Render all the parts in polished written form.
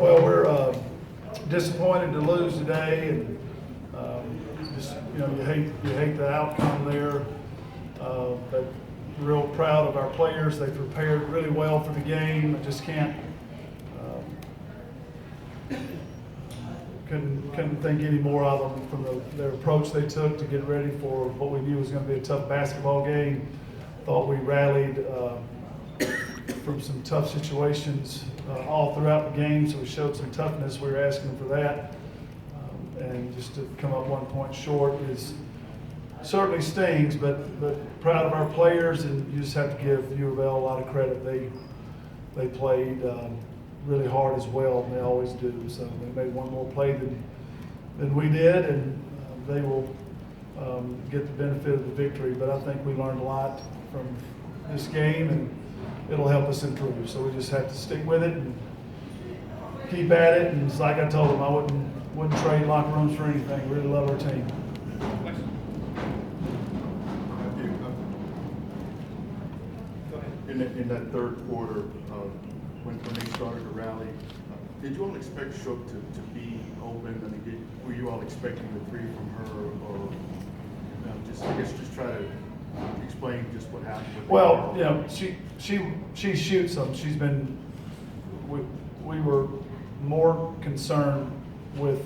Well, we're disappointed to lose today, and just you hate the outcome there. But real proud of our players. They prepared really well for the game. I just couldn't think any more of them from their approach they took to get ready for what we knew was going to be a tough basketball game. Thought we rallied from some tough situations all throughout the game, so we showed some toughness. We were asking for that, and just to come up 1 point short is certainly stings. But proud of our players, and you just have to give U of L a lot of credit. They played really hard as well, and they always do. So they made one more play than we did, and they will get the benefit of the victory. But I think we learned a lot from this game, and it'll help us improve. So we just have to stick with it and keep at it. And it's like I told them, I wouldn't trade locker rooms for anything. We really love our team. In that third quarter, when they started to rally, did you all expect Shook to be open? I mean, were you all expecting the three from her, or just try to explain just what happened? Well, she shoots them. She's been. We were more concerned with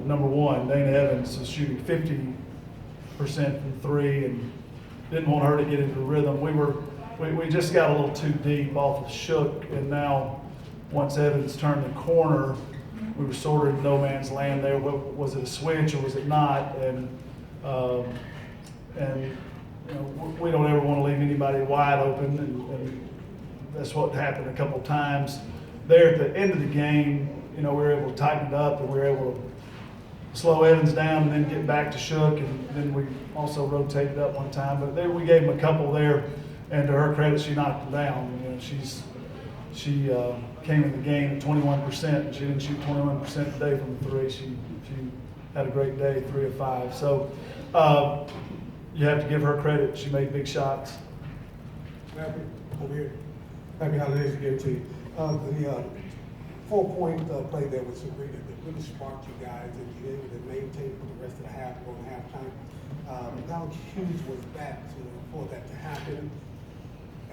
number one, Dana Evans is shooting 50% from three, and didn't want her to get into the rhythm. We just got a little too deep off of Shook, and now once Evans turned the corner, we were sort of in no man's land there. Was it a switch or was it not? And we don't ever want to leave anybody wide open, and that's what happened a couple of times. There at the end of the game, we were able to tighten it up, and we were able to slow Evans down and then get back to Shook, and then we also rotated up one time. But there we gave him a couple there, and to her credit, she knocked them down. She came in the game at 21%, and she didn't shoot 21% today from the three. She had a great day, 3 of 5. So you have to give her credit. She made big shots. Happy holidays again to you. The 4-point play there with Sabrina that really sparked you guys, and you were able to maintain for the rest of the half, going to halftime. How huge was that for that to happen?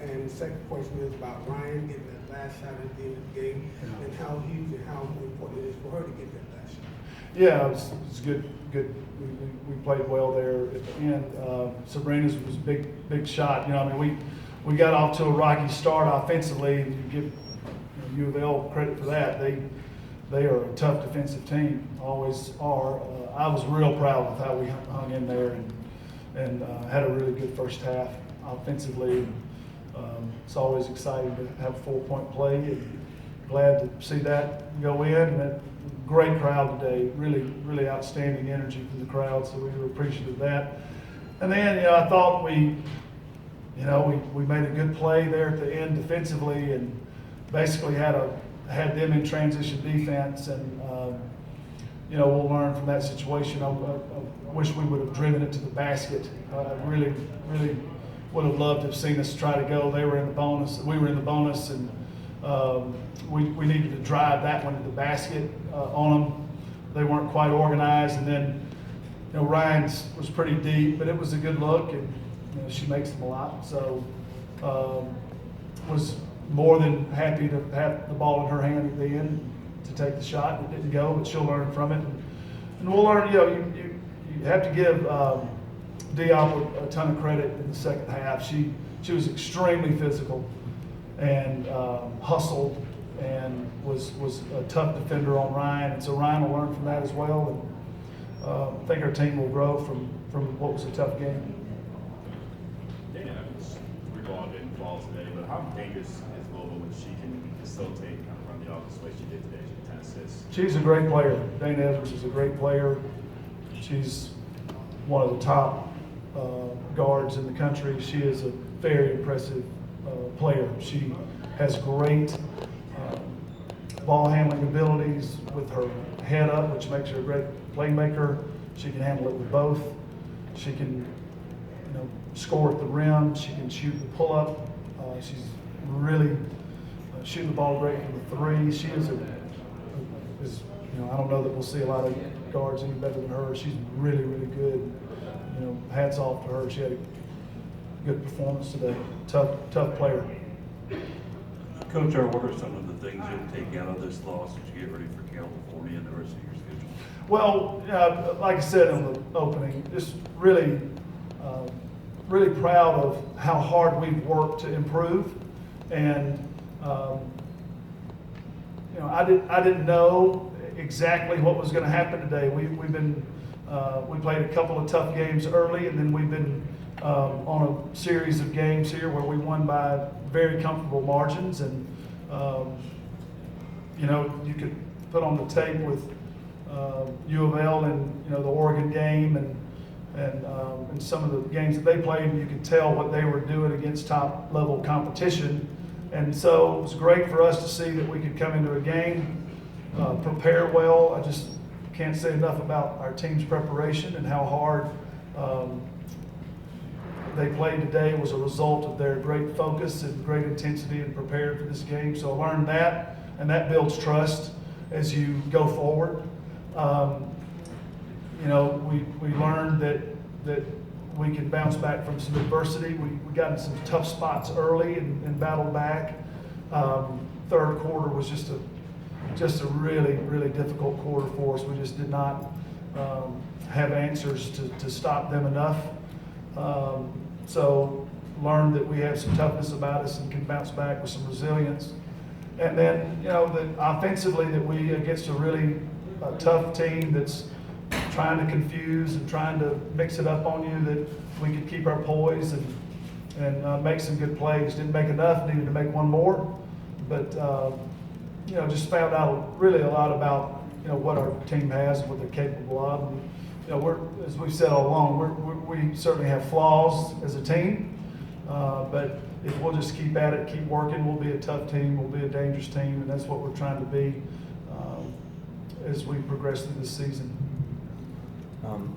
And the second question is about Ryan getting that last shot at the end of the game, and how huge and how important it is for her to get that last shot. Yeah, it was good. We played well there at the end. Sabrina's was a big shot. We got off to a rocky start offensively, and you give U of L credit for that. They are a tough defensive team, always are. I was real proud of how we hung in there and had a really good first half offensively. It's always exciting to have a 4-point play, and glad to see that go in. And a great crowd today, really outstanding energy from the crowd, so we were appreciative of that. And then, I thought we made a good play there at the end defensively, and basically had them in transition defense, and we'll learn from that situation. I wish we would have driven it to the basket. I really would have loved to have seen us try to go. They were in the bonus, we were in the bonus, and we needed to drive that one to the basket on them. They weren't quite organized, and then Ryan's was pretty deep, but it was a good look, and she makes them a lot. So was more than happy to have the ball in her hand at the end to take the shot. It didn't go, but she'll learn from it, and we'll learn. You have to give Diop a ton of credit in the second half. She was extremely physical and hustled, and was a tough defender on Ryan, and so Ryan will learn from that as well. And I think our team will grow from what was a tough game. Dana Evans, we're going in balls today, but how dangerous is Louisville when she can facilitate and kind of run the offense the way she did today? She had 10 assists. She's a great player. Dana Evans is a great player. She's one of the top guards in the country. She is a very impressive player. She has great ball handling abilities with her head up, which makes her a great playmaker. She can handle it with both. She can score at the rim. She can shoot the pull-up. She's really shooting the ball great from the three. She is I don't know that we'll see a lot of guards any better than her. She's really, really good. Hats off to her. She had a good performance today. Tough player. Coach, what are some of the things you'll take out of this loss as you get ready for California and the rest of your schedule? Well, like I said in the opening, just really, really proud of how hard we've worked to improve. And I didn't know exactly what was going to happen today. We played a couple of tough games early, and then we've been on a series of games here where we won by very comfortable margins. And you could put on the tape with U of L and the Oregon game and some of the games that they played, and you could tell what they were doing against top level competition. And so it was great for us to see that we could come into a game, prepare well. I just can't say enough about our team's preparation and how hard they played today was a result of their great focus and great intensity and prepared for this game. So I learned that, and that builds trust as you go forward. We learned that we can bounce back from some adversity. We got in some tough spots early and battled back. Third quarter was just a really, really difficult quarter for us. We just did not have answers to stop them enough. So learned that we have some toughness about us and can bounce back with some resilience. And then, that offensively that we, against a really tough team that's trying to confuse and trying to mix it up on you, that we could keep our poise and make some good plays. Didn't make enough, needed to make one more. But, just found out really a lot about, what our team has and what they're capable of. And, as we've said all along, we certainly have flaws as a team. But if we'll just keep at it, keep working, we'll be a tough team, we'll be a dangerous team, and that's what we're trying to be as we progress through this season.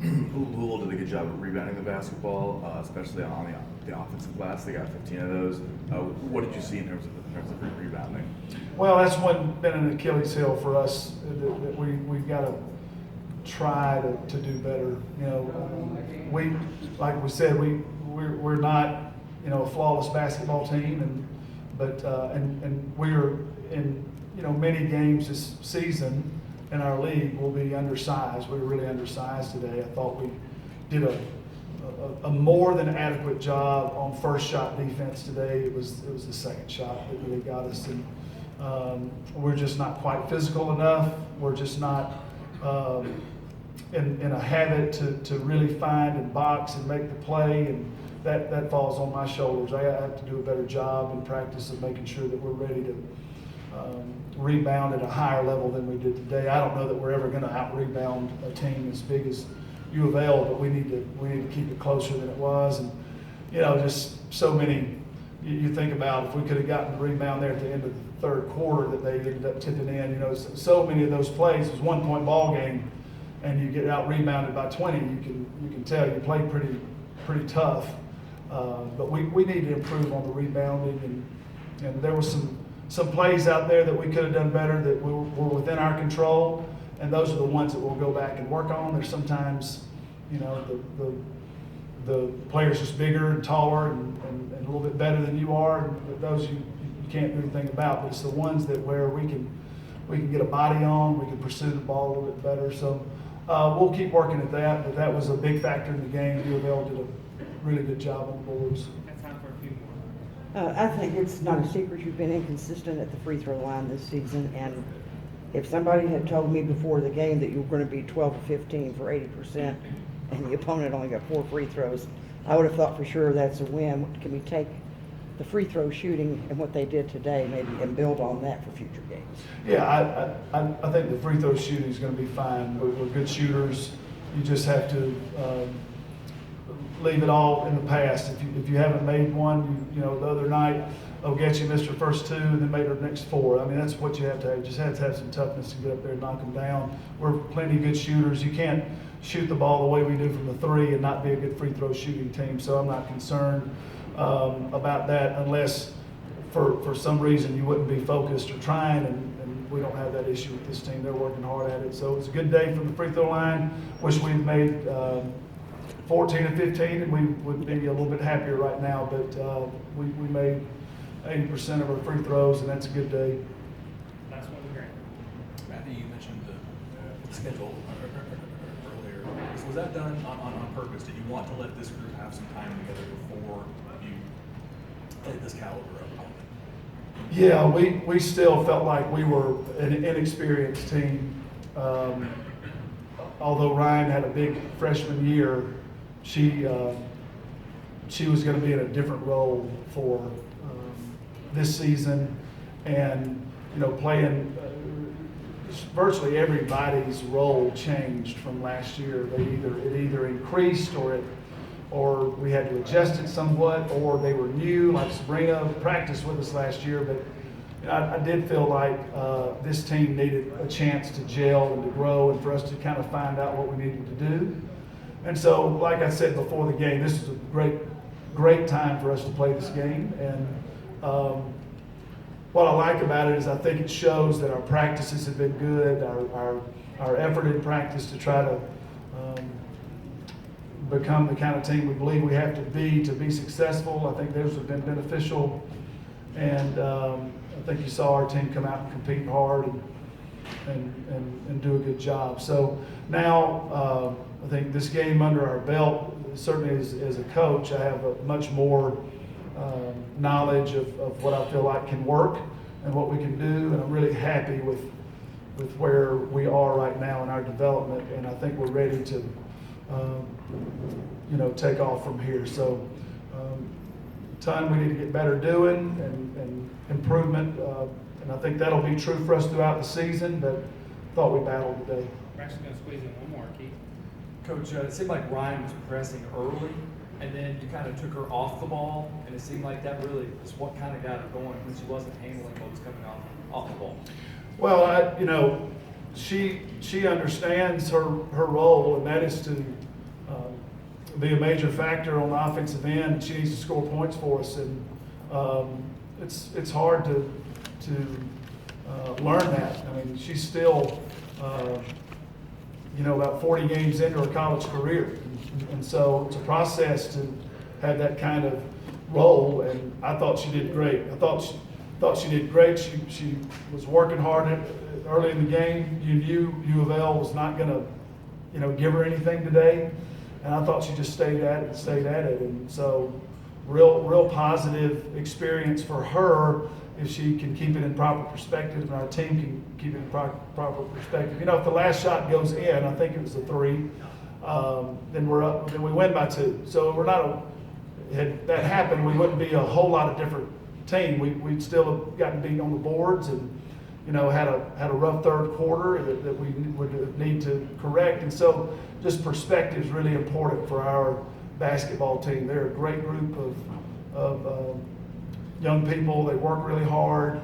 Louisville did a good job of rebounding the basketball, especially on the offensive glass. They got 15 of those. What did you see in terms of rebounding? Well, that's been an Achilles heel for us that we've got to try to do better. Like we said, we're not a flawless basketball team, but we're in many games this season in our league will be undersized. We were really undersized today. I thought we did a more than adequate job on first shot defense today. It was the second shot that really got us, and we're just not quite physical enough. We're just not in a habit to really find and box and make the play, and that falls on my shoulders. I have to do a better job in practice of making sure that we're ready to rebound at a higher level than we did today. I don't know that we're ever going to out-rebound a team as big as U of L, but we need to keep it closer than it was. And just so many. You think about if we could have gotten the rebound there at the end of the third quarter that they ended up tipping in. So many of those plays. It was 1 point ball game, and you get out-rebounded by 20. You can tell you played pretty tough. But we need to improve on the rebounding, and there was some plays out there that we could have done better that were within our control, and those are the ones that we'll go back and work on. There's sometimes, the player's just bigger and taller and a little bit better than you are, and those you can't do anything about. But it's the ones where we can get a body on, we can pursue the ball a little bit better. So we'll keep working at that, but that was a big factor in the game. U of L did a really good job on the boards. I think it's not a secret you've been inconsistent at the free throw line this season, and if somebody had told me before the game that you were going to be 12 or 15 for 80% and the opponent only got 4 free throws, I would have thought for sure that's a win. Can we take the free throw shooting and what they did today maybe and build on that for future games? Yeah, I think the free throw shooting is going to be fine. We're good shooters. You just have to leave it all in the past. If you haven't made one, the other night, Ogechi missed her first 2 and then made her next 4. I mean, that's what you have to have. You just have to have some toughness to get up there and knock them down. We're plenty good shooters. You can't shoot the ball the way we do from the 3 and not be a good free throw shooting team. So I'm not concerned about that unless for some reason you wouldn't be focused or trying, and we don't have that issue with this team. They're working hard at it. So it was a good day from the free throw line. Wish we'd made 14 and 15, and we would be a little bit happier right now, but we made 80% of our free throws, and that's a good day. Last one, great. Matthew, you mentioned the schedule earlier. So was that done on purpose? Did you want to let this group have some time together before you played this caliber of opponent? Yeah, we still felt like we were an inexperienced team. Although Ryan had a big freshman year, she was going to be in a different role for this season, and playing virtually everybody's role changed from last year. It either increased or we had to adjust it somewhat, or they were new, like Sabrina practiced with us last year. But I did feel like this team needed a chance to gel and to grow, and for us to kind of find out what we needed to do. And so, like I said before the game, this is a great time for us to play this game. And what I like about it is I think it shows that our practices have been good, our effort in practice to try to become the kind of team we believe we have to be successful. I think those have been beneficial, and I think you saw our team come out and compete hard and do a good job. So now I think this game under our belt, certainly as a coach, I have a much more knowledge of what I feel like can work and what we can do, and I'm really happy with where we are right now in our development, and I think we're ready to take off from here. So ton we need to get better doing, and improvement, and I think that'll be true for us throughout the season, but thought we battled today. We're actually going to squeeze in one more, Keith. Coach, it seemed like Ryan was pressing early, and then you kind of took her off the ball, and it seemed like that really is what kind of got her going when she wasn't handling what was coming off the ball. Well, she understands her role, and that is to be a major factor on the offensive end. She needs to score points for us, and it's hard to learn that. I mean, she's still about 40 games into her college career, and so it's a process to have that kind of role. And I thought she did great. I thought she did great. She was working hard early in the game. You knew U of L was not going to give her anything today, and I thought she just stayed at it. And so real positive experience for her if she can keep it in proper perspective, and our team can keep it in proper perspective. If the last shot goes in, I think it was a 3, then we're up. Then we win by 2. So we're not. Had that happened, we wouldn't be a whole lot of different team. We'd still have gotten beat on the boards, and had a rough third quarter that we would need to correct. And so just perspective is really important for our basketball team. They're a great group of young people. They work really hard.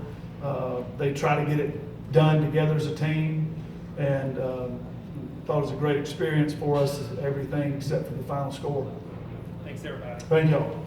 They try to get it done together as a team, and thought it was a great experience for us, everything except for the final score. Thanks, everybody. Thank y'all.